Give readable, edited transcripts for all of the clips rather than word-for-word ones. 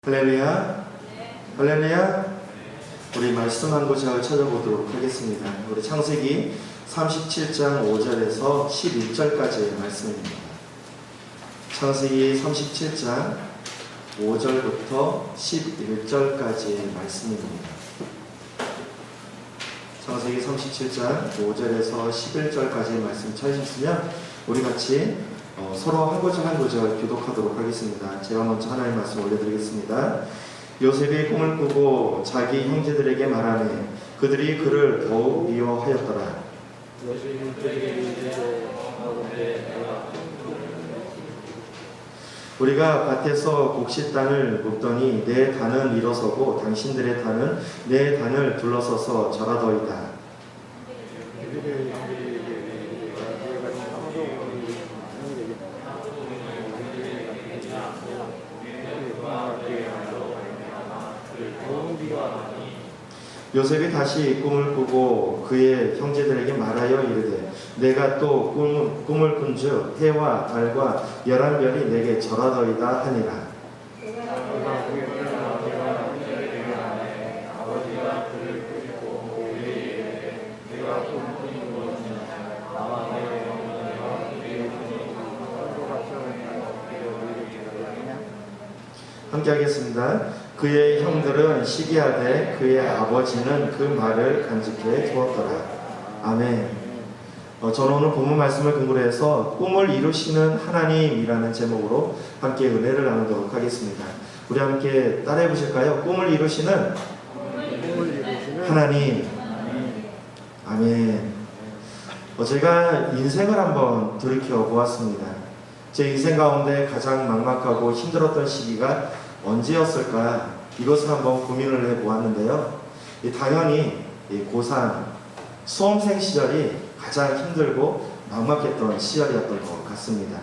할렐루야. 할렐루야. 우리 말씀 한 구절 찾아보도록 하겠습니다. 우리 창세기 37장 5절에서 11절까지의 말씀입니다. 창세기 37장 5절부터 11절까지의 말씀입니다. 창세기 37장 5절에서 11절까지의 말씀 찾으셨으면 우리 같이 서로 한 구절 한 구절 교독하도록 하겠습니다. 제가 먼저 하나님의 말씀 올려드리겠습니다. 요셉이 꿈을 꾸고 자기 형제들에게 말하매 그들이 그를 더욱 미워하였더라. 우리가 밭에서 곡식 단을 굽더니 내 단은 일어서고 당신들의 단은 내 단을 둘러서서 절하더이다. 요셉이 다시 꿈을 꾸고 그의 형제들에게 말하여 이르되 내가 또 꿈을 꾼즉 해와 달과 11별이 내게 절하더이다 하니라. 함께 하겠습니다. 그의 형들은 시기하되 그의 아버지는 그 말을 간직해 두었더라. 아멘. 저는 오늘 본문 말씀을 근거로 해서 꿈을 이루시는 하나님이라는 제목으로 함께 은혜를 나누도록 하겠습니다. 우리 함께 따라해 보실까요? 꿈을 이루시는 하나님. 아멘. 제가 인생을 한번 돌이켜 보았습니다. 제 인생 가운데 가장 막막하고 힘들었던 시기가 언제였을까? 이것을 한번 고민을 해보았는데요. 당연히 고3 수험생 시절이 가장 힘들고 막막했던 시절이었던 것 같습니다.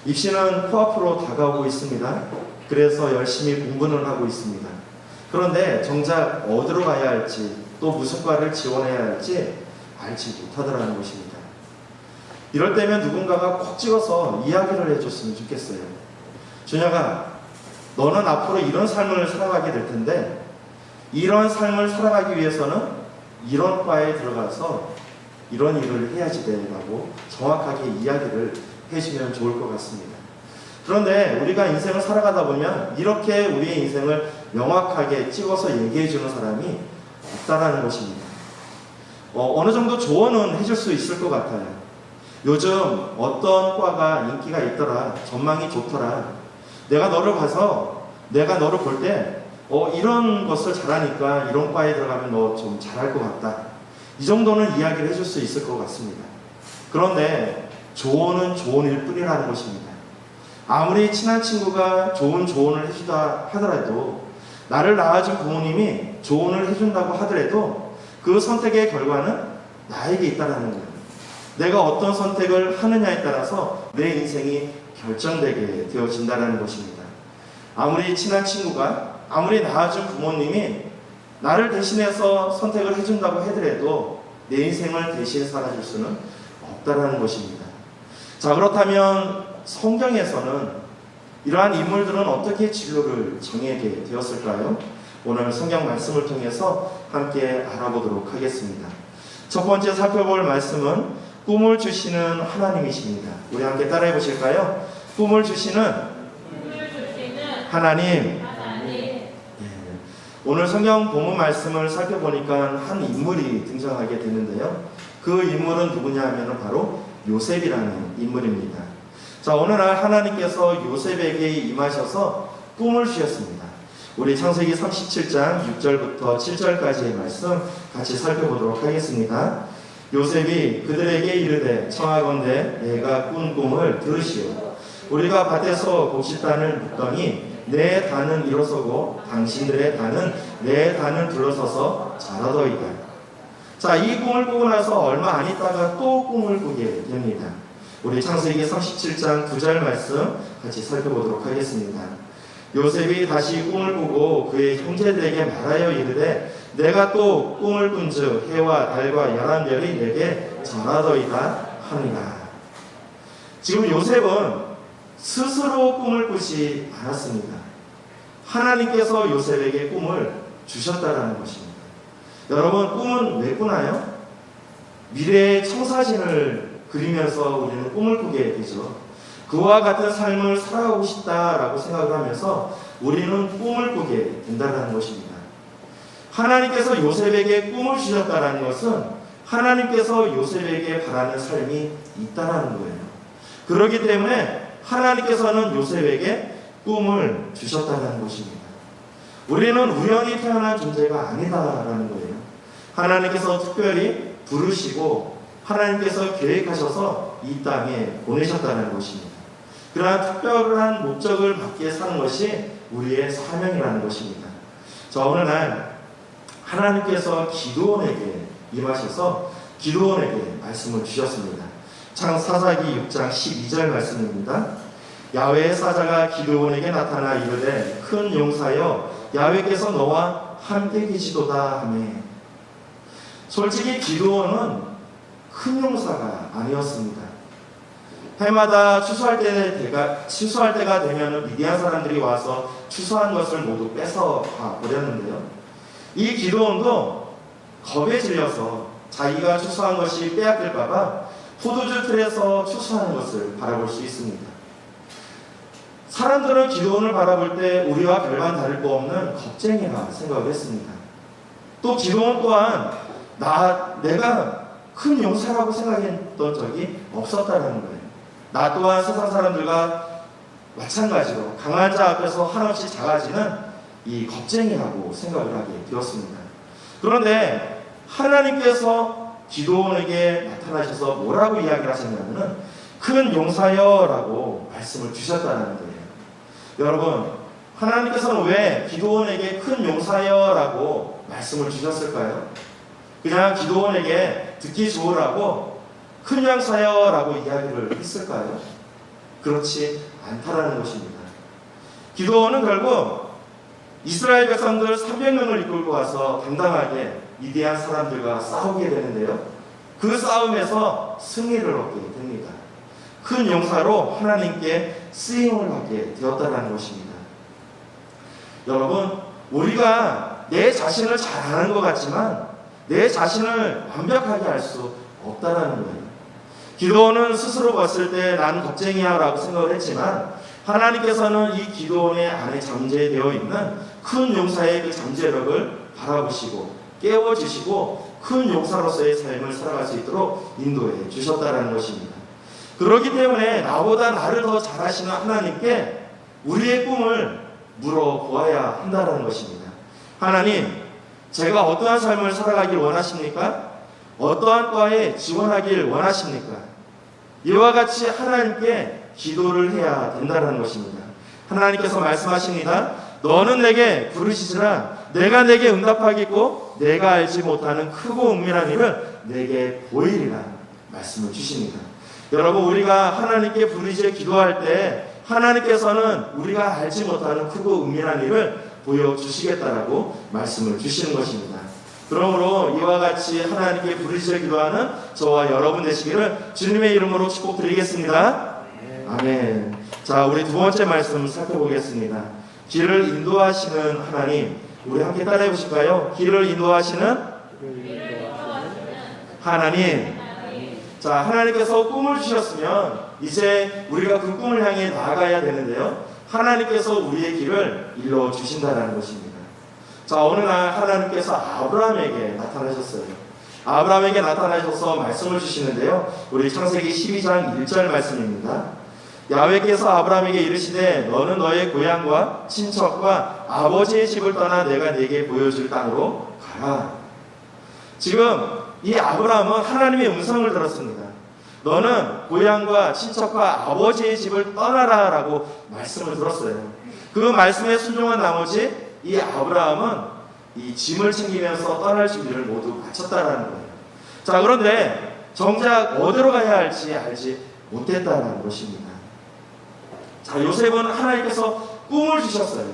입시는 코앞으로 다가오고 있습니다. 그래서 열심히 공부는 하고 있습니다. 그런데 정작 어디로 가야 할지 또 무슨 과를 지원해야 할지 알지 못하더라는 것입니다. 이럴 때면 누군가가 콕 찍어서 이야기를 해줬으면 좋겠어요. 준혁아, 너는 앞으로 이런 삶을 살아가게 될 텐데 이런 삶을 살아가기 위해서는 이런 과에 들어가서 이런 일을 해야지 돼라고 정확하게 이야기를 해주면 좋을 것 같습니다. 그런데 우리가 인생을 살아가다 보면 이렇게 우리의 인생을 명확하게 찍어서 얘기해주는 사람이 없다라는 것입니다. 어느 정도 조언은 해줄 수 있을 것 같아요. 요즘 어떤 과가 인기가 있더라, 전망이 좋더라, 내가 너를 봐서 내가 너를 볼 때 이런 것을 잘하니까 이런 과에 들어가면 너 좀 잘할 것 같다, 이 정도는 이야기를 해줄 수 있을 것 같습니다. 그런데 조언은 조언일 뿐이라는 것입니다. 아무리 친한 친구가 좋은 조언을 해주다 하더라도, 나를 낳아준 부모님이 조언을 해준다고 하더라도 그 선택의 결과는 나에게 있다는 거예요. 내가 어떤 선택을 하느냐에 따라서 내 인생이 결정되게 되어진다는 것입니다. 아무리 친한 친구가, 아무리 낳아준 부모님이 나를 대신해서 선택을 해준다고 하더라도 내 인생을 대신 살아줄 수는 없다는 것입니다. 자, 그렇다면 성경에서는 이러한 인물들은 어떻게 진로를 정하게 되었을까요? 오늘 성경 말씀을 통해서 함께 알아보도록 하겠습니다. 첫 번째 살펴볼 말씀은 꿈을 주시는 하나님이십니다. 우리 함께 따라해 보실까요? 꿈을 주시는 하나님. 오늘 성경 본문 말씀을 살펴보니까 한 인물이 등장하게 되는데요. 그 인물은 누구냐 하면 바로 요셉이라는 인물입니다. 자, 어느 날 하나님께서 요셉에게 임하셔서 꿈을 주셨습니다. 우리 창세기 37장 6절부터 7절까지의 말씀 같이 살펴보도록 하겠습니다. 요셉이 그들에게 이르되 청하건대 내가 꾼 꿈을 들으시오. 우리가 밭에서 곡식단을 묻더니 내 단은 일어서고 당신들의 단은 내 단을 둘러서서 자라더이다. 자, 이 꿈을 꾸고 나서 얼마 안 있다가 또 꿈을 꾸게 됩니다. 우리 창세기 37장 9절 말씀 같이 살펴보도록 하겠습니다. 요셉이 다시 꿈을 꾸고 그의 형제들에게 말하여 이르되 내가 또 꿈을 꾼즉 해와 달과 11별이 내게 절하더이다 하니라. 지금 요셉은 스스로 꿈을 꾸지 않았습니다. 하나님께서 요셉에게 꿈을 주셨다라는 것입니다. 여러분, 꿈은 왜 꾸나요? 미래의 청사진을 그리면서 우리는 꿈을 꾸게 되죠. 그와 같은 삶을 살아가고 싶다라고 생각을 하면서 우리는 꿈을 꾸게 된다는 것입니다. 하나님께서 요셉에게 꿈을 주셨다는 것은 하나님께서 요셉에게 바라는 삶이 있다는 거예요. 그렇기 때문에 하나님께서는 요셉에게 꿈을 주셨다는 것입니다. 우리는 우연히 태어난 존재가 아니다라는 거예요. 하나님께서 특별히 부르시고 하나님께서 계획하셔서 이 땅에 보내셨다는 것입니다. 그러한 특별한 목적을 받게 사는 것이 우리의 사명이라는 것입니다. 자, 어느 날 하나님께서 기드온에게 임하셔서 기드온에게 말씀을 주셨습니다. 창사사기 6장 12절 말씀입니다. 야훼의 사자가 기드온에게 나타나 이르되 큰 용사여 야훼께서 너와 함께 계시도다 하며, 솔직히 기드온은 큰 용사가 아니었습니다. 해마다 추수할 때가 되면 미디안 사람들이 와서 추수한 것을 모두 뺏어 버렸는데요. 이 기드온도 겁에 질려서 자기가 추수한 것이 빼앗길까봐 포도주 틀에서 추수하는 것을 바라볼 수 있습니다. 사람들은 기드온을 바라볼 때 우리와 별반 다를 바 없는 겁쟁이라 생각을 했습니다. 또 기드온 또한 내가 큰 용사라고 생각했던 적이 없었다는 거예요. 나 또한 세상 사람들과 마찬가지로 강한 자 앞에서 한없이 작아지는 이 겁쟁이라고 생각을 하게 되었습니다. 그런데 하나님께서 기드온에게 나타나셔서 뭐라고 이야기를 하셨냐면 큰 용사여라고 말씀을 주셨다는 거예요. 여러분, 하나님께서는 왜 기드온에게 큰 용사여라고 말씀을 주셨을까요? 그냥 기드온에게 듣기 좋으라고 큰 용사여라고 이야기를 했을까요? 그렇지 않다라는 것입니다. 기드온은 결국 이스라엘 백성들 300명을 이끌고 와서 당당하게 미디안 사람들과 싸우게 되는데요. 그 싸움에서 승리를 얻게 됩니다. 큰 용사로 하나님께 쓰임을 받게 되었다는 것입니다. 여러분, 우리가 내 자신을 잘 아는 것 같지만 내 자신을 완벽하게 알 수 없다는 거예요. 기드온은 스스로 봤을 때 나는 겁쟁이야 라고 생각을 했지만 하나님께서는 이 기드온의 안에 잠재되어 있는 큰 용사의 그 잠재력을 바라보시고 깨워주시고 큰 용사로서의 삶을 살아갈 수 있도록 인도해 주셨다는 것입니다. 그렇기 때문에 나보다 나를 더 잘하시는 하나님께 우리의 꿈을 물어보아야 한다는 것입니다. 하나님, 제가 어떠한 삶을 살아가길 원하십니까? 어떠한 과에 지원하길 원하십니까? 이와 같이 하나님께 기도를 해야 된다는 것입니다. 하나님께서 말씀하십니다. 너는 내게 부르시지라 내가 내게 응답하겠고 내가 알지 못하는 크고 은밀한 일을 내게 보이리라 말씀을 주십니다. 여러분, 우리가 하나님께 부르짖어 기도할 때 하나님께서는 우리가 알지 못하는 크고 은밀한 일을 보여주시겠다라고 말씀을 주시는 것입니다. 그러므로 이와 같이 하나님께 부르짖어 기도하는 저와 여러분 되시기를 주님의 이름으로 축복드리겠습니다. 아멘. 자, 우리 두 번째 말씀 살펴보겠습니다. 길을 인도하시는 하나님, 우리 함께 따라해 보실까요? 길을 인도하시는 하나님. 자, 하나님께서 꿈을 주셨으면 이제 우리가 그 꿈을 향해 나아가야 되는데요. 하나님께서 우리의 길을 일러 주신다는 것입니다. 자, 어느 날 하나님께서 아브라함에게 나타나셨어요. 아브라함에게 나타나셔서 말씀을 주시는데요. 우리 창세기 12장 1절 말씀입니다. 야훼께서 아브라함에게 이르시되 너는 너의 고향과 친척과 아버지의 집을 떠나 내가 네게 보여줄 땅으로 가라. 지금 이 아브라함은 하나님의 음성을 들었습니다. 너는 고향과 친척과 아버지의 집을 떠나라 라고 말씀을 들었어요. 그 말씀에 순종한 나머지 이 아브라함은 이 짐을 챙기면서 떠날 준비를 모두 마쳤다라는 거예요. 자, 그런데 정작 어디로 가야 할지 알지 못했다는 것입니다. 자, 요셉은 하나님께서 꿈을 주셨어요.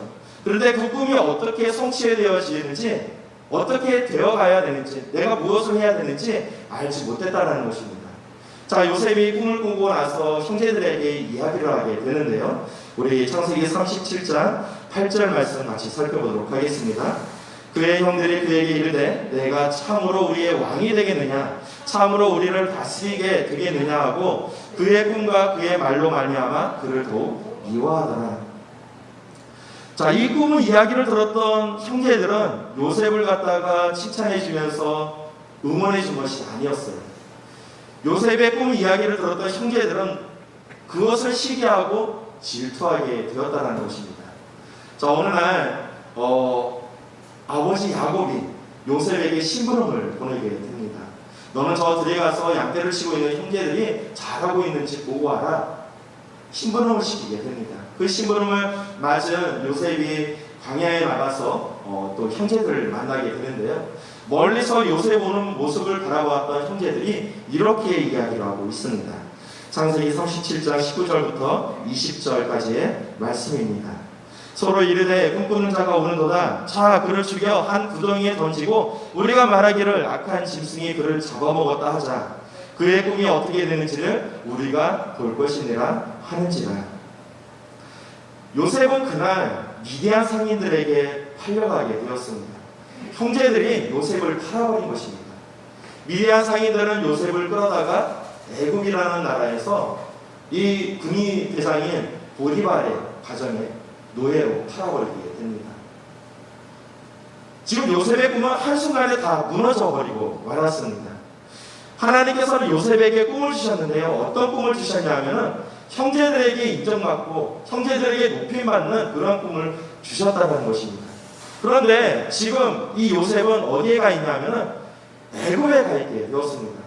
그런데 그 꿈이 어떻게 성취되어지는지, 어떻게 되어가야 되는지, 내가 무엇을 해야 되는지 알지 못했다는 것입니다. 자, 요셉이 꿈을 꾸고 나서 형제들에게 이야기를 하게 되는데요. 우리 창세기 37장 8절 말씀 같이 살펴보도록 하겠습니다. 그의 형들이 그에게 이르되 내가 참으로 우리의 왕이 되겠느냐, 참으로 우리를 다스리게 되겠느냐 하고 그의 꿈과 그의 말로 말미암아 그를 더욱 미워하더라. 자, 이 꿈 이야기를 들었던 형제들은 요셉을 갖다가 칭찬해 주면서 응원해 준 것이 아니었어요. 요셉의 꿈 이야기를 들었던 형제들은 그것을 시기하고 질투하게 되었다는 것입니다. 자, 어느 날 아버지 야곱이 요셉에게 심부름을 보내게 됩니다. 너는 저 들에 가서 양떼를 치고 있는 형제들이 잘하고 있는지 보고 와라. 심부름을 시키게 됩니다. 그 심부름을 맞은 요셉이 광야에 나가서 또 형제들을 만나게 되는데요. 멀리서 요셉 오는 모습을 바라보았던 형제들이 이렇게 이야기를 하고 있습니다. 창세기 37장 19절부터 20절까지의 말씀입니다. 서로 이르되 꿈꾸는 자가 오는도다. 자, 그를 죽여 한 구덩이에 던지고 우리가 말하기를 악한 짐승이 그를 잡아먹었다 하자. 그의 꿈이 어떻게 되는지를 우리가 볼 것이니라 하는지라. 요셉은 그날 미디안 상인들에게 팔려가게 되었습니다. 형제들이 요셉을 팔아버린 것입니다. 미디안 상인들은 요셉을 끌어다가 애굽이라는 나라에서 이 군이 대장인 보디발의 가정에 노예로 팔아버리게 됩니다. 지금 요셉의 꿈은 한순간에 다 무너져버리고 말았습니다. 하나님께서는 요셉에게 꿈을 주셨는데요. 어떤 꿈을 주셨냐면 형제들에게 인정받고 형제들에게 높임받는 그런 꿈을 주셨다는 것입니다. 그런데 지금 이 요셉은 어디에 가 있냐면 애굽에 가 있게 되었습니다.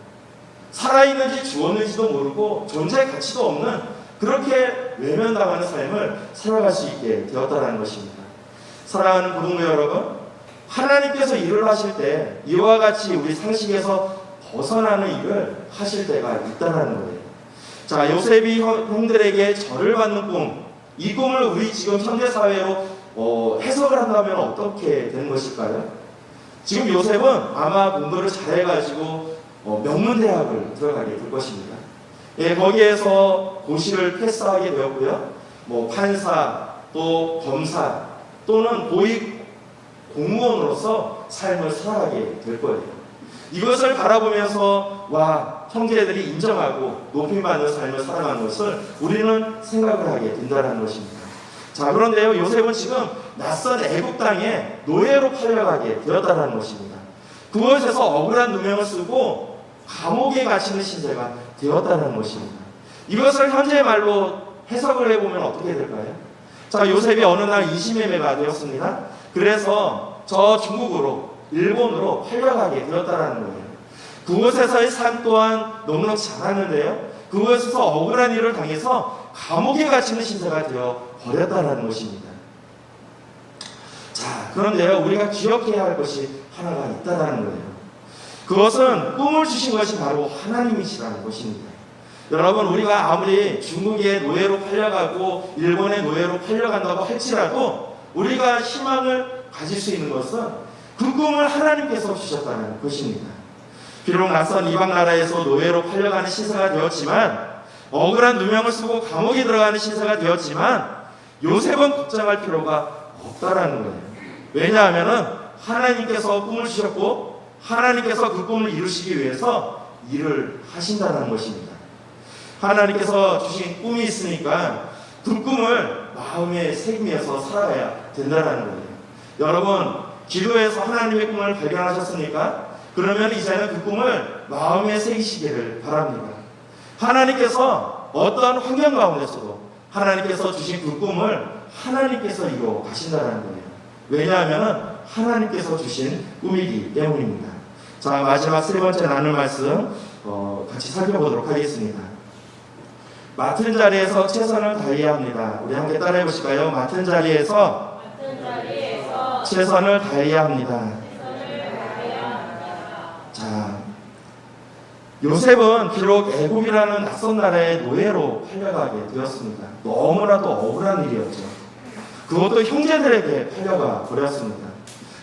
살아있는지 죽었는지도 모르고 존재 가치도 없는 그렇게 외면당하는 삶을 살아갈 수 있게 되었다는 것입니다. 사랑하는 고등부 여러분, 하나님께서 일을 하실 때 이와 같이 우리 상식에서 벗어나는 일을 하실 때가 있다는 거예요. 자, 요셉이 형들에게 절을 받는 꿈, 이 꿈을 우리 지금 현대사회로 해석을 한다면 어떻게 되는 것일까요? 지금 요셉은 아마 공부를 잘해가지고 명문대학을 들어가게 될 것입니다. 예, 거기에서 고시를 패스하게 되었고요. 판사, 또 검사, 또는 고위 공무원으로서 삶을 살아가게 될 거예요. 이것을 바라보면서 와, 형제들이 인정하고 높임받는 삶을 살아가는 것을 우리는 생각을 하게 된다는 것입니다. 자, 그런데요, 요셉은 지금 낯선 애굽 땅에 노예로 팔려가게 되었다는 것입니다. 그것에서 억울한 누명을 쓰고 감옥에 갇히는 신세가 되었다는 것입니다. 이것을 현재의 말로 해석을 해보면 어떻게 될까요? 자, 요셉이 어느 날 이시매매가 되었습니다. 그래서 저 중국으로, 일본으로 팔려가게 되었다는 거예요. 그곳에서의 삶 또한 넉넉지 않았는데요. 그곳에서 억울한 일을 당해서 감옥에 갇히는 신세가 되어 버렸다는 것입니다. 자, 그런데요, 우리가 기억해야 할 것이 하나가 있다는 거예요. 그것은 꿈을 주신 것이 바로 하나님이시라는 것입니다. 여러분, 우리가 아무리 중국의 노예로 팔려가고 일본의 노예로 팔려간다고 할지라도 우리가 희망을 가질 수 있는 것은 그 꿈을 하나님께서 주셨다는 것입니다. 비록 낯선 이방 나라에서 노예로 팔려가는 신세가 되었지만, 억울한 누명을 쓰고 감옥에 들어가는 신세가 되었지만, 요셉은 걱정할 필요가 없다라는 거예요. 왜냐하면 하나님께서 꿈을 주셨고 하나님께서 그 꿈을 이루시기 위해서 일을 하신다는 것입니다. 하나님께서 주신 꿈이 있으니까 그 꿈을 마음에 새기면서 살아가야 된다는 거예요. 여러분, 기도에서 하나님의 꿈을 발견하셨습니까? 그러면 이제는 그 꿈을 마음에 새기시기를 바랍니다. 하나님께서 어떤 환경 가운데서도 하나님께서 주신 그 꿈을 하나님께서 이루어 가신다는 거예요. 왜냐하면 하나님께서 주신 꿈이기 때문입니다. 자, 마지막 세 번째 나눌 말씀 같이 살펴보도록 하겠습니다. 맡은 자리에서 최선을 다해야 합니다. 우리 함께 따라해 보실까요? 맡은 자리에서 최선을 다해야 합니다. 자, 요셉은 비록 애굽이라는 낯선 나라의 노예로 팔려가게 되었습니다. 너무나도 억울한 일이었죠. 그것도 형제들에게 팔려가 버렸습니다.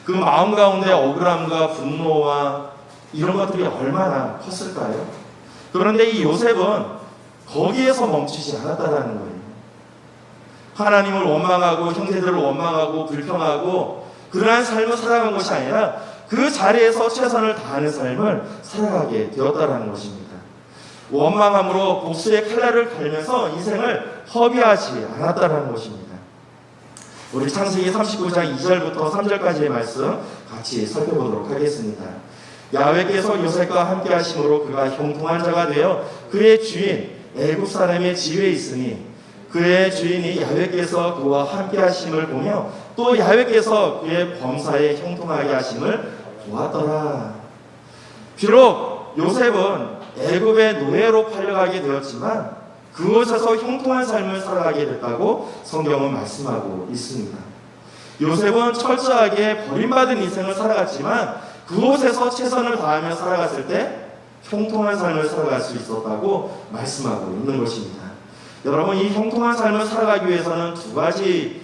그 마음 가운데 억울함과 분노와 이런 것들이 얼마나 컸을까요? 그런데 이 요셉은 거기에서 멈추지 않았다는 거예요. 하나님을 원망하고 형제들을 원망하고 불평하고 그러한 삶을 살아간 것이 아니라 그 자리에서 최선을 다하는 삶을 살아가게 되었다는 것입니다. 원망함으로 복수의 칼날을 갈면서 인생을 허비하지 않았다는 것입니다. 우리 창세기 39장 2절부터 3절까지의 말씀 같이 살펴보도록 하겠습니다. 야훼께서 요셉과 함께 하심으로 그가 형통한 자가 되어 그의 주인 애굽 사람의 지위에 있으니 그의 주인이 야훼께서 그와 함께 하심을 보며 또 야훼께서 그의 범사에 형통하게 하심을 보았더라. 비록 요셉은 애굽의 노예로 팔려가게 되었지만 그곳에서 형통한 삶을 살아가게 됐다고 성경은 말씀하고 있습니다. 요셉은 철저하게 버림받은 인생을 살아갔지만 그곳에서 최선을 다하며 살아갔을 때 형통한 삶을 살아갈 수 있었다고 말씀하고 있는 것입니다. 여러분, 이 형통한 삶을 살아가기 위해서는 두 가지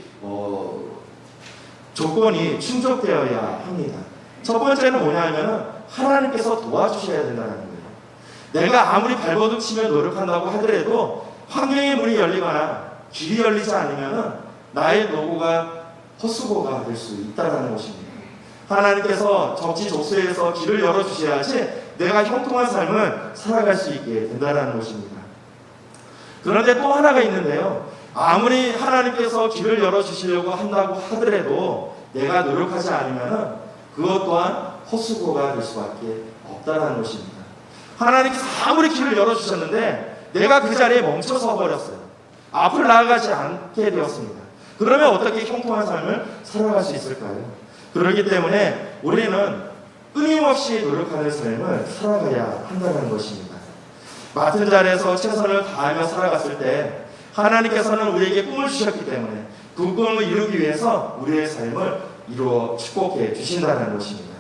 조건이 충족되어야 합니다. 첫 번째는 뭐냐면 하나님께서 도와주셔야 된다는 거예요. 내가 아무리 발버둥 치며 노력한다고 하더라도 환경의 문이 열리거나 길이 열리지 않으면 나의 노고가 헛수고가 될 수 있다는 것입니다. 하나님께서 적지족소에서 길을 열어주셔야지 내가 형통한 삶을 살아갈 수 있게 된다는 것입니다. 그런데 또 하나가 있는데요. 아무리 하나님께서 길을 열어주시려고 한다고 하더라도 내가 노력하지 않으면 그것 또한 헛수고가 될 수밖에 없다는 것입니다. 하나님께서 아무리 길을 열어주셨는데 내가 그 자리에 멈춰서 버렸어요. 앞을 나아가지 않게 되었습니다. 그러면 어떻게 형통한 삶을 살아갈 수 있을까요? 그렇기 때문에 우리는 끊임없이 노력하는 삶을 살아가야 한다는 것입니다. 맡은 자리에서 최선을 다하며 살아갔을 때 하나님께서는 우리에게 꿈을 주셨기 때문에 그 꿈을 이루기 위해서 우리의 삶을 이루어 축복해 주신다는 것입니다.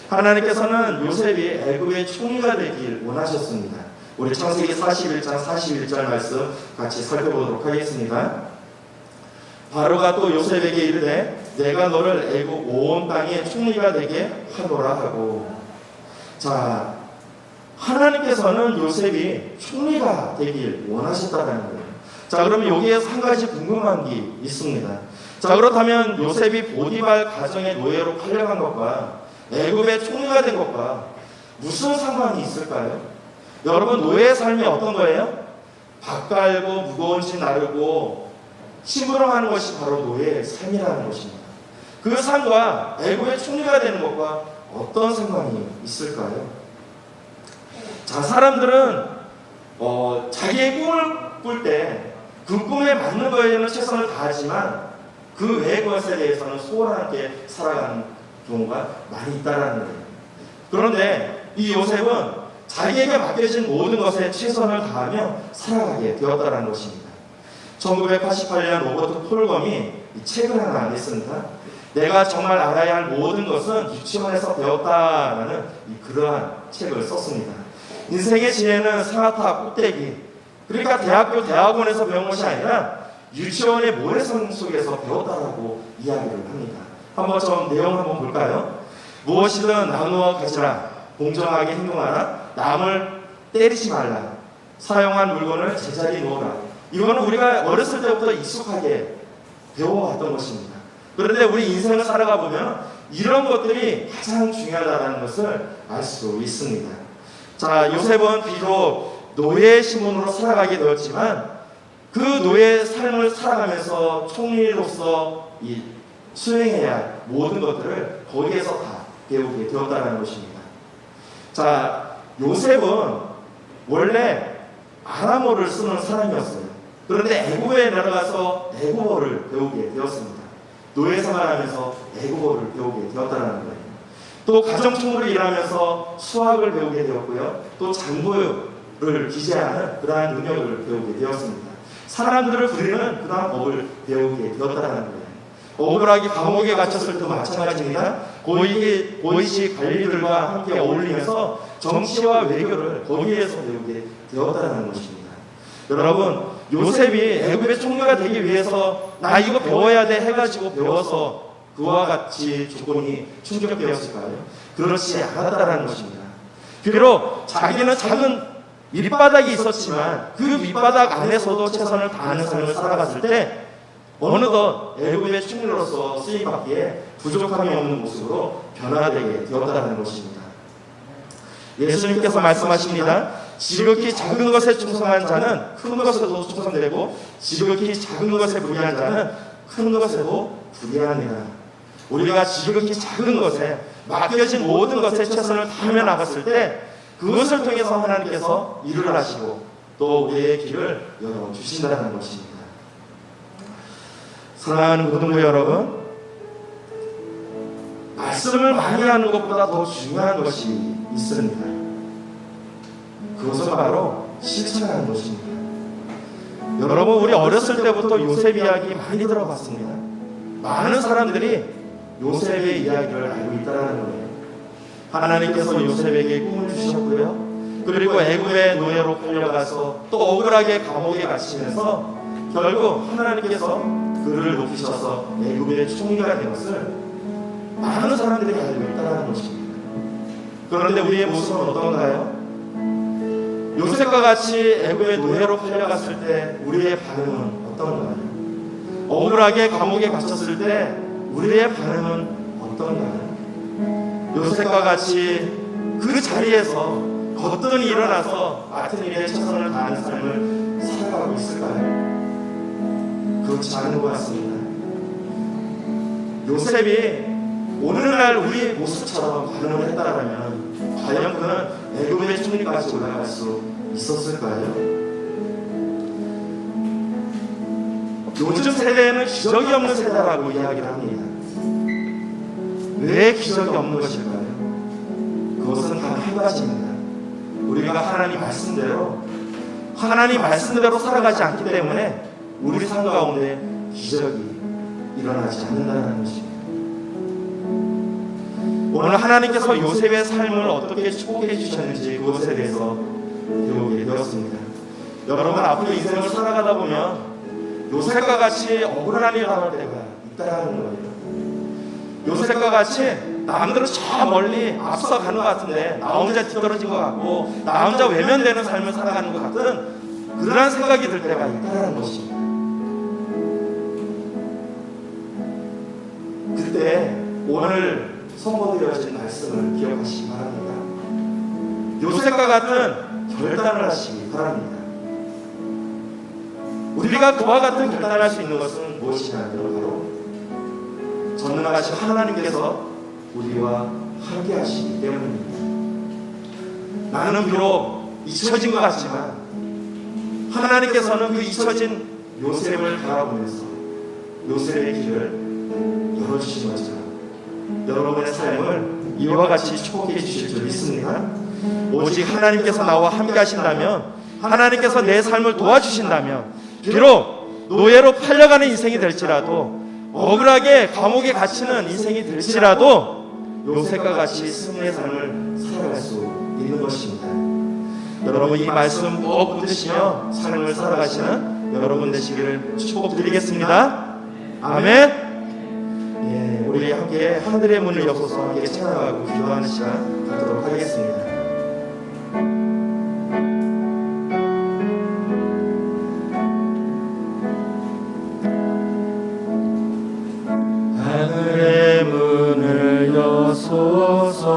하나님께서는 요셉이 애굽의 총리가 되길 원하셨습니다. 우리 창세기 41장 41절 말씀 같이 살펴보도록 하겠습니다. 바로가 또 요셉에게 이르되 내가 너를 애굽 온 땅의 총리가 되게 하노라 하고. 자, 하나님께서는 요셉이 총리가 되길 원하셨다는 거예요. 자, 그러면 여기에서 한 가지 궁금한 게 있습니다. 자, 그렇다면 요셉이 보디발 가정의 노예로 팔려간 것과 애굽의 총리가 된 것과 무슨 상관이 있을까요? 여러분, 노예의 삶이 어떤 거예요? 밥 갈고 무거운 짐 나르고 심부름하는 것이 바로 노예의 삶이라는 것입니다. 그 삶과 애굽의 총리가 되는 것과 어떤 상관이 있을까요? 자, 사람들은 자기의 꿈을 꿀 때 그 꿈에 맞는 거에는 최선을 다하지만 그 외의 것에 대해서는 소홀하게 살아가는 경우가 많이 있다는 거예요. 그런데 이 요셉은 자기에게 맡겨진 모든 것에 최선을 다하며 살아가게 되었다는 것입니다. 1988년 로버트 폴검이 이 책을 하나 냈습니다. 내가 정말 알아야 할 모든 것은 유치원에서 배웠다라는 그러한 책을 썼습니다. 인생의 지혜는 상아탑 꼭대기, 그러니까 대학교 대학원에서 배운 것이 아니라 유치원의 모래성 속에서 배웠다라고 이야기를 합니다. 한번 좀 내용 한번 볼까요? 무엇이든 나누어 가지라, 공정하게 행동하라, 남을 때리지 말라, 사용한 물건을 제자리에 놓으라. 이거는 우리가 어렸을 때부터 익숙하게 배워왔던 것입니다. 그런데 우리 인생을 살아가 보면 이런 것들이 가장 중요하다는 것을 알 수 있습니다. 자, 요셉은 비록 노예의 신분으로 살아가게 되었지만 그 노예의 삶을 살아가면서 총리로서 수행해야 할 모든 것들을 거기에서 다 배우게 되었다는 것입니다. 자, 요셉은 원래 아람어를 쓰는 사람이었어요. 그런데 애굽에 내려가서 애굽어를 배우게 되었습니다. 노예 생활하면서 애굽어를 배우게 되었다는 거예요. 또 가정총무를 일하면서 수학을 배우게 되었고요. 또 장부를 기재하는 그러한 능력을 배우게 되었습니다. 사람들을 부리는 그러한 법을 배우게 되었다는 거예요. 억울하게 감옥에 갇혔을 때도 마찬가지입니다. 고위직 관리들과 함께 어울리면서 정치와 외교를 거기에서 배우게 되었다는 것입니다. 여러분, 요셉이 애굽의 총리가 되기 위해서 나 이거 배워야 돼 해가지고 배워서 그와 같이 조건이 충족되었을까요? 그렇지 않았다는 것입니다. 비록 자기는 작은 밑바닥이 있었지만 그 밑바닥 안에서도 최선을 다하는 삶을 살아갔을 때 어느덧 애굽의 총리로서 쓰임받기에 부족함이 없는 모습으로 변화되게 되었다는 것입니다. 예수님께서 말씀하십니다. 지극히 작은 것에 충성한 자는 큰 것에도 충성되고 지극히 작은 것에 불의한 자는 큰 것에도 불의합니다. 우리가 지극히 작은 것에 맡겨진 모든 것에 최선을 다하며 나갔을 때 그것을 통해서 하나님께서 일을 하시고 또 우리의 길을 열어주신다는 것입니다. 사랑하는 고등부 여러분, 말씀을 많이 하는 것보다 더 중요한 것이 있습니다. 그것은 바로 실천하는 것입니다. 여러분, 우리 어렸을 때부터 요셉 이야기 많이 들어봤습니다. 많은 사람들이 요셉의 이야기를 알고 있다는 거예요. 하나님께서 요셉에게 꿈을 주셨고요. 그리고 애굽의 노예로 팔려가서 또 억울하게 감옥에 갇히면서 결국 하나님께서 그를 높이셔서 애굽의 총리가 된 것을 많은 사람들이 알고 있다는 것입니다. 그런데 우리의 모습은 어떤가요? 요셉과 같이 애굽의 노예로 팔려갔을 때 우리의 반응은 어떤가요? 억울하게 감옥에 갇혔을 때 우리의 반응은 어떤가요? 요셉과 같이 그 자리에서 거뜬히 일어나서 맡은 일에 최선을 다하는 삶을 살아가고 있을까요? 그렇지 않은 것 같습니다. 요셉이 오늘날 우리의 모습처럼 반응을 했다면 과연 그는 애굽의 총리까지 올라갈 수 있었을까요? 요즘 세대는 기적이 없는 세대라고 이야기를 합니다. 왜 기적이 없는 것일까요? 그것은 단 한 가지입니다. 우리가 하나님 말씀대로 살아가지 않기 때문에 우리 삶 가운데 기적이 일어나지 않는다는 것입니다. 오늘 하나님께서 요셉의 삶을 어떻게 축복해 주셨는지 그것에 대해서 배우게 되었습니다. 여러분, 앞으로 인생을 살아가다 보면 요셉과 같이 억울한 일을 할 때가 있다는 거예요. 요셉과 같이 남들은 저 멀리 앞서가는 것 같은데 나 혼자 뒤떨어진 것 같고 나 혼자 외면되는 삶을 살아가는 것 같은 그러한 생각이 들 때가 있다는 것입니다. 그때 오늘 선포드려진 말씀을 기억하시기 바랍니다. 요셉과 같은 결단을 하시기 바랍니다. 우리가 그와 같은 결단을 할 수 있는 것은 무엇이냐면 바로 전능하신 하나님께서 우리와 함께 하시기 때문입니다. 나는 비록 잊혀진 것 같지만 하나님께서는 그 잊혀진 요셉을 바라보면서 요셉의 길을 열어주신 것처럼 여러분의 삶을 이와 같이 축복해 주실 줄 믿습니다. 오직 하나님께서 나와 함께 하신다면, 하나님께서 내 삶을 도와주신다면, 비록 노예로 팔려가는 인생이 될지라도, 억울하게 감옥에 갇히는 인생이 될지라도 요셉과 같이 승리의 삶을 살아갈 수 있는 것입니다. 여러분, 이 말씀 꼭 붙드시며 삶을 살아가시는 여러분 되시기를 축복드리겠습니다. 아멘. 예, 우리 함께 하늘의 문을 여서서 함께 찬양하고 기도하는 시간 갖도록 하겠습니다. 하늘의 문을 여소서,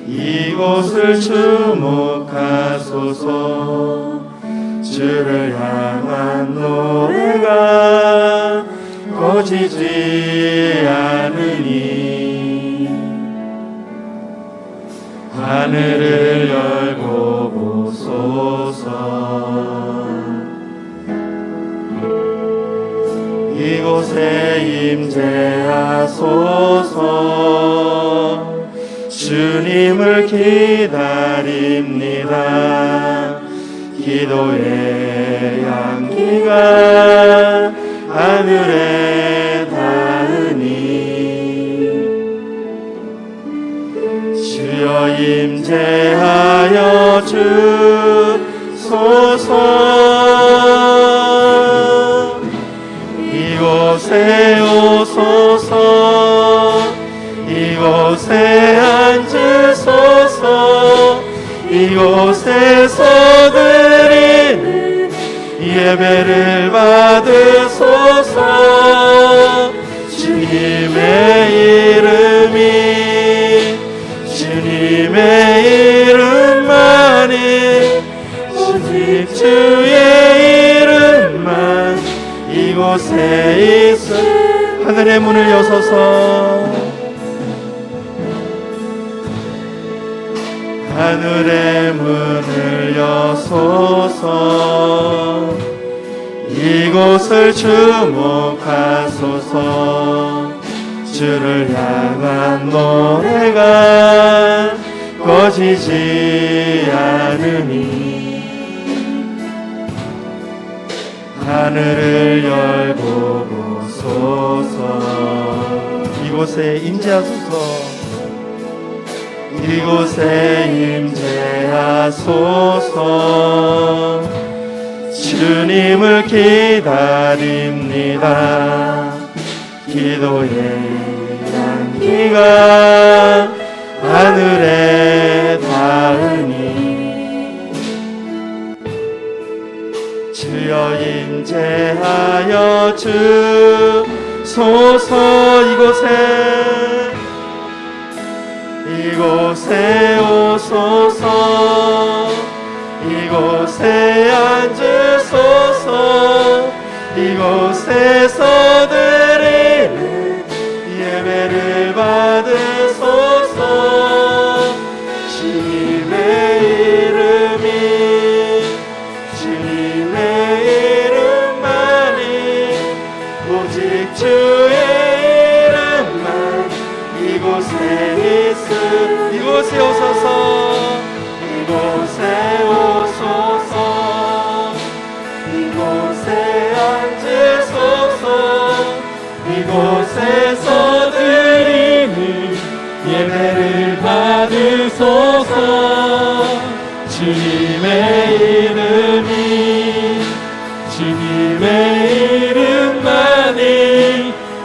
이곳을 주목하소서. 주를 향한 노래가 꺼지지 않으니 하늘을 열고 보소서. 이곳에 임재하소서. 주님을 기다립니다. 기도의 향기가 하늘에 닿으니 주여 임재하여 주소서. 이곳에 오소서. 이곳에 앉으소서. 이곳에서 드리는 예배를 받으소서. 주님의 이름이 주님의 이름만이 오직 주의 이름만 이곳에 있어. 하늘의 문을 여소서. 하늘의 문을 여소서. 이곳을 주목하소서. 주를 향한 노래가 꺼지지 않으니 하늘을 열고 보소서. 이곳에 임재하소서. 이곳에 임재하소서. 주님을 기다립니다. 기도의 향기가 하늘에 닿으니 주여 임재하여 주소서. 이곳에 오소서. 이곳에 앉으소서. 이곳에서 드리는 예배를 받으소서. 주님의 이름이 주님의 이름만이 오직 주의 이름만 이곳에 있으. 이곳에 오소서. 이곳에 오소서. 이곳에 앉으소서. 이곳에서 드리는 예배를 받으소서. 주님의 이름이 주님의 이름만이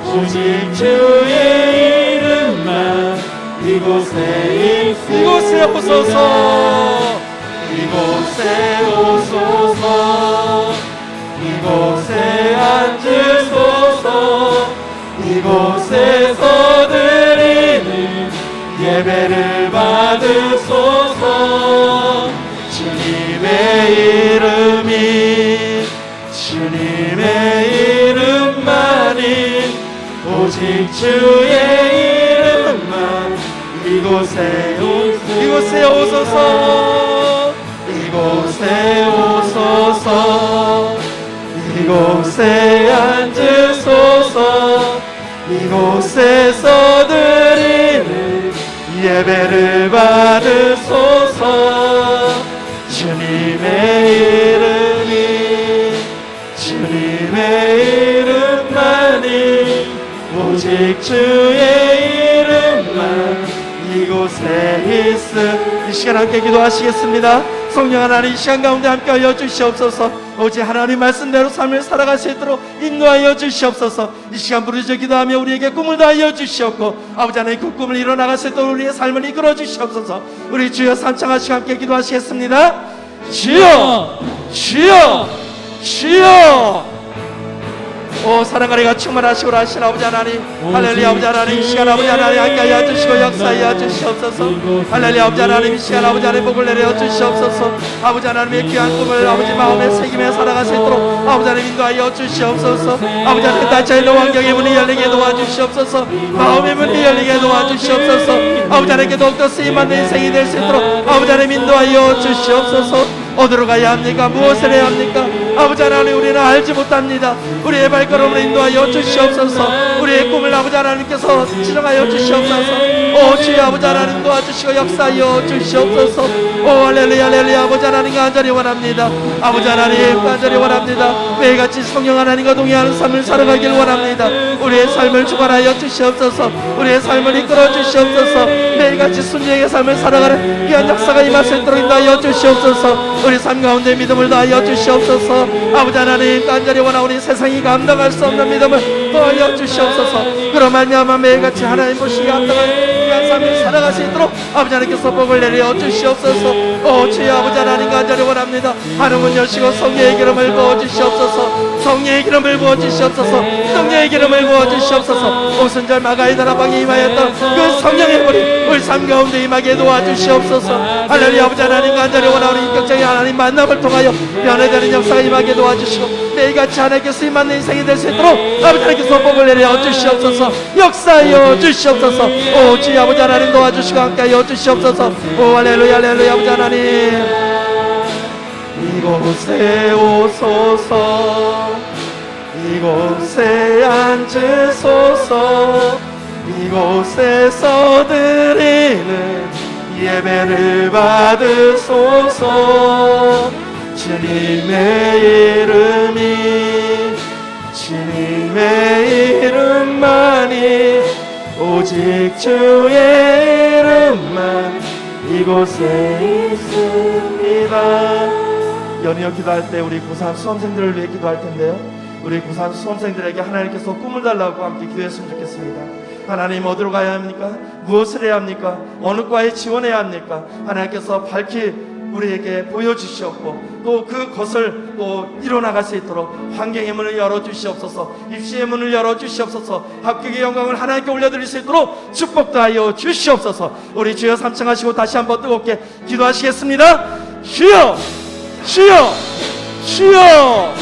오직 주의 이름만 이곳에 있으. 이곳에 오소서. 이곳에 오소서. 이곳에 앉으소서. 이곳에서 드리는 예배를 받으소서. 주님의 이름이 주님의 이름만이 오직 주의 이름만 이곳에 오소서. 이곳에 오소서. 이곳에 앉으소서. 이곳에서 드리는 예배를 받으소서. 주님의 이름이 주님의 이름만이 오직 주의 이름만 이곳에 있으. 이 시간 함께 기도하시겠습니다. 성령 하나님, 이 시간 가운데 함께하여 주시옵소서. 오직 하나님 말씀대로 삶을 살아갈 수 있도록 인도하여 주시옵소서. 이 시간 부르짖어 기도하며 우리에게 꿈을 다하여 주시옵고 아버지 하나님 그 꿈을 이뤄나갈 수 있도록 우리의 삶을 이끌어 주시옵소서. 우리 주여 삼창하시고 함께 기도하시겠습니다. 주여 주여 주여. 오 사랑하리가 충만하시고 하신 아버지 하나님, 할렐루야. 아버지 하나님, 이 시간 아버지 하나님 함께하여 주시고 역사하여 주시옵소서. 할렐루야. 아버지 하나님, 이 시간 아버지 하나님 복을 내려 주시옵소서. 아버지 하나님의 귀한 꿈을 아버지 마음에 새기며 살아갈 수 있도록 아버지 하나님 인도하여 주시옵소서. 아버지 하나님 다짜의 환경의 문이 열리게 도와주시옵소서. 마음의 문이 열리게 도와주시옵소서. 아버지 하나님께 더욱더 쓰임받는 인생이 될 수 있도록 아버지 하나님 인도하여 주시옵소서. 어디로 가야 합니까? 무엇을 해야 합니까? 아버지 하나님, 우리는 알지 못합니다. 우리의 발걸음을 인도하여 주시옵소서. 우리의 꿈을 아버지 하나님께서 지정하여 주시옵소서. 오 주여 아버지 하나님 도와주시고 역사하여 주시옵소서. 오 할렐루야 할렐루야. 아버지 하나님 간절히 원합니다. 아버지 하나님 간절히 원합니다. 매일같이 성령 하나님과 동행하는 삶을 살아가길 원합니다. 우리의 삶을 주관하여 주시옵소서. 우리의 삶을 이끌어 주시옵소서. 매일같이 순종의 삶을 살아가는 귀한 역사가 임할 수 있도록 인도하여 주시옵소서. 우리 삶 가운데 믿음을 다하여 주시옵소서. 아버지 하나님 간절히 원하오니 세상이 감당할 수 없는 믿음을 더하여 주시옵소서. 그로 말미암아 매일같이 하나님 보시기에 합당한 귀한 있는 삶을 살아갈 수 있도록 아버지 하나님께서 복을 내려 주시옵소서. 오 주여 아버지 하나님 간절히 원합니다. 하늘문 여시고 성령의 기름을 부어주시옵소서. 성령의 기름을 부어주시옵소서. 성령의 기름을 부어주시옵소서. 오순절 마가의 나라방에 임하였던 그 성령의 불이 우리 삶 가운데 임하게 도와주시옵소서. 할렐루야. 아버지 하나님 간절히 원하오니 인격적인 하나님 만남을 통하여 변화되는 역사가 임하게 도와주시고 매일같이 하나님께 쓰임받는 인생이 될 수 있도록 아버지 하나님께서 복을 내려 주시옵소서. 역사하여 주시옵소서. 오 주여 아버지 하나님 도와주시고 함께하여 주시옵소서. 오 할렐루야 할렐루야. 아버지 하나님 이곳에 오소서. 이곳에 앉으소서. 이곳에서 드리는 예배를 받으소서. 주님의 이름만이 오직 주의 이름만 이곳에 있습니다. 연이어 기도할 때 우리 고3 수험생들을 위해 기도할 텐데요, 우리 고3 수험생들에게 하나님께서 꿈을 달라고 함께 기도했으면 좋겠습니다. 하나님 어디로 가야 합니까? 무엇을 해야 합니까? 어느 과에 지원해야 합니까? 하나님께서 밝히 우리에게 보여주시옵고 또 그것을 또 이뤄나갈 수 있도록 환경의 문을 열어주시옵소서. 입시의 문을 열어주시옵소서. 합격의 영광을 하나님께 올려드릴 수 있도록 축복도 하여 주시옵소서. 우리 주여 삼층하시고 다시 한번 뜨겁게 기도하시겠습니다. 주여 주여 주여.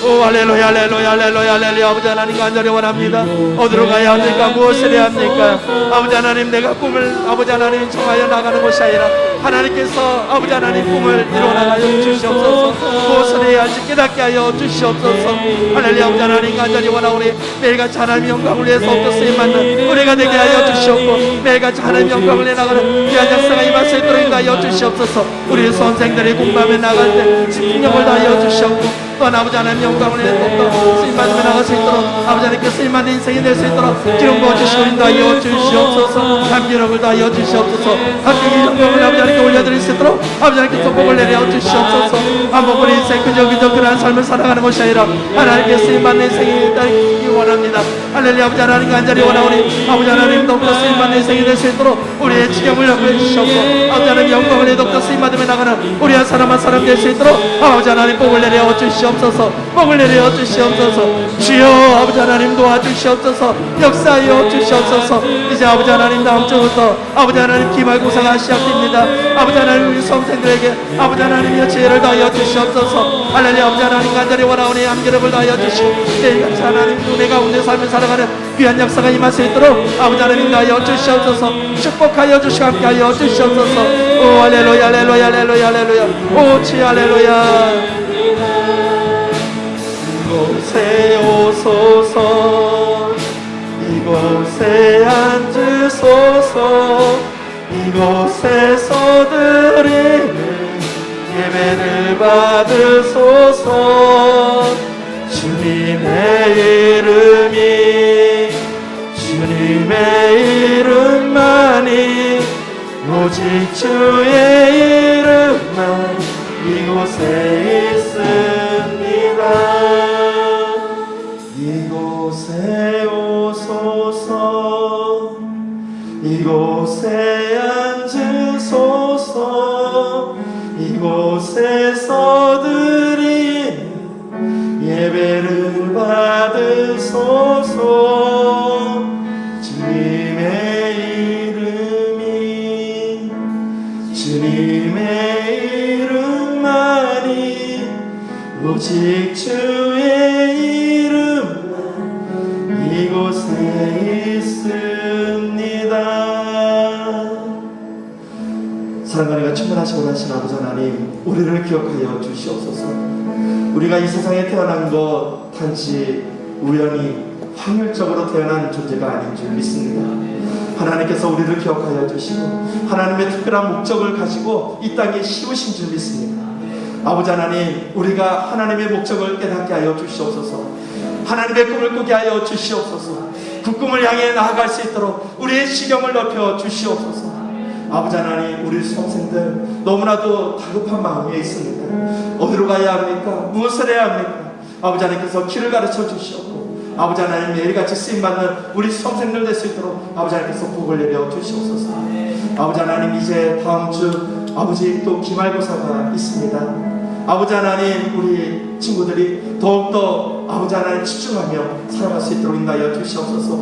오 할렐루야 할렐루야 할렐루야 할렐루야. 아버지 하나님 간절히 원합니다. 어디로 가야 합니까? 무엇을 해야 합니까? 아버지 하나님 내가 꿈을 아버지 하나님 정하여 나가는 것이 아니라 하나님께서 아버지 하나님 꿈을 이루어나가여 주시옵소서. 무엇을 해야 할지 깨닫게 하여 주시옵소서. 할렐루야. 아버지 하나님 간절히 원하오니 매일같이 하나님의 영광을 위해서 얻고 쓰임받는 우리가 되게 하여 주시옵고 매일같이 하나님의 영광을 내나가는 귀한 역사가 임할 수 있도록 인도하여 주시옵소서. 우리 수험생들이 공부하며 나갈 때 집중력을 다하여 주시옵고 또한 아버지 하나님 영광을 내서 쓰임받으며 나갈 수 있도록 아버지 하나님께 쓰임받는 인생이 될 수 있도록 기름 부어주시고 인도하여 주시옵소서. 감기력을 다하여 주시옵소서. 합격의 영광을 아버지 하나님께 올려드릴 수 있도록 아버지 하나님께 복을 내려 주시옵소서. 한번 우리 인생 그저 그런 삶을 살아가는 것이 아니라 하나님께 쓰임받는 인생이 되기 원합니다. 할렐루야. 아버지 하나님 간절히 원하오니 아버지 하나님 더욱더 쓰임받는 인생이 될 수 있도록 우리의 지경을 연구해 주시옵소서. 아버지 하나님 영광을 내 더욱더 쓰임받으며 나가는 우리 한 사람 한 사람 될 수 있도록 아버지 하나님 복을 내려 주시옵소서. 복을 내려 주시옵소서. 주여 아버지 하나님 도와주시옵소서. 역사하여 주시옵소서. 이제 아버지 하나님 다음 주부터 아버지 하나님 기말고사가 시작됩니다. 아버지 하나님 우리 수험생들에게 아버지 하나님의 지혜를 다하여 주시옵소서. 할렐루야. 아버지 하나님 간절히 원하오니 암기력을 다하여 주시고 매일같이 하나님 눈의 가운데 삶을 살아가는 귀한 역사가 임할 수 있도록 아버지 하나님 다하여 주시옵소서. 축복하여 주시고 함께하여 주시옵소서. 오 할렐루야 할렐루야 할렐루야 할렐루야. 오 치 할렐루야. 이곳에 오소서. 이곳에 앉으소서. 이곳에서 드리는 예배를 받으소서. 주님의 이름만이 오직 주의 이름만 이곳에 있습니다. 이곳에 오소서. 이곳에 앉으소서. 이곳에서 드리는 예배를 받으소서. 주님의 이름만이 오직 주의 이름만 이곳에 있습니다. 사랑과 은혜가 충만하시고 하신 아버지 하나님, 우리를 기억하여 주시옵소서. 우리가 이 세상에 태어난 것 단지 우연히 확률적으로 태어난 존재가 아닌 줄 믿습니다. 하나님께서 우리를 기억하여 주시고 하나님의 특별한 목적을 가지고 이 땅에 씌우신 줄 믿습니다. 아버지 하나님, 우리가 하나님의 목적을 깨닫게 하여 주시옵소서. 하나님의 꿈을 꾸게 하여 주시옵소서. 그 꿈을 향해 나아갈 수 있도록 우리의 시경을 넓혀 주시옵소서. 아버지 하나님, 우리 수험생들 너무나도 다급한 마음에 있습니다. 어디로 가야 합니까? 무엇을 해야 합니까? 아버지 하나님께서 길을 가르쳐 주시옵고 아버지 하나님 매일같이 쓰임받는 우리 수험생들 될 수 있도록 아버지 하나님께서 복을 내려 주시옵소서. 아버지 하나님 이제 다음 주 아버지 또 기말고사가 있습니다. 아버지 하나님 우리 친구들이 더욱더 아버지 하나님 집중하며 살아갈 수 있도록 인도하여 주시옵소서.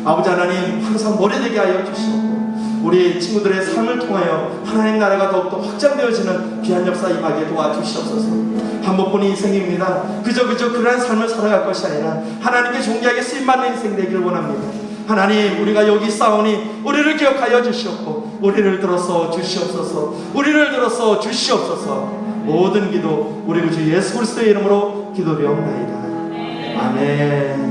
아버지 하나님 항상 머리되게 하여 주시옵고 우리 친구들의 삶을 통하여 하나님 나라가 더욱더 확장되어지는 귀한 역사 임하게 도와주시옵소서. 한 번뿐인 인생입니다. 그저 그러한 삶을 살아갈 것이 아니라 하나님께 존귀하게 쓰임받는 인생 되기를 원합니다. 하나님 우리가 여기 싸우니 우리를 기억하여 주시옵고 우리를 들어서 주시옵소서. 우리를 들어서 주시옵소서. 모든 기도 우리 구주 예수 그리스도의 이름으로 기도드리옵나이다. 아멘.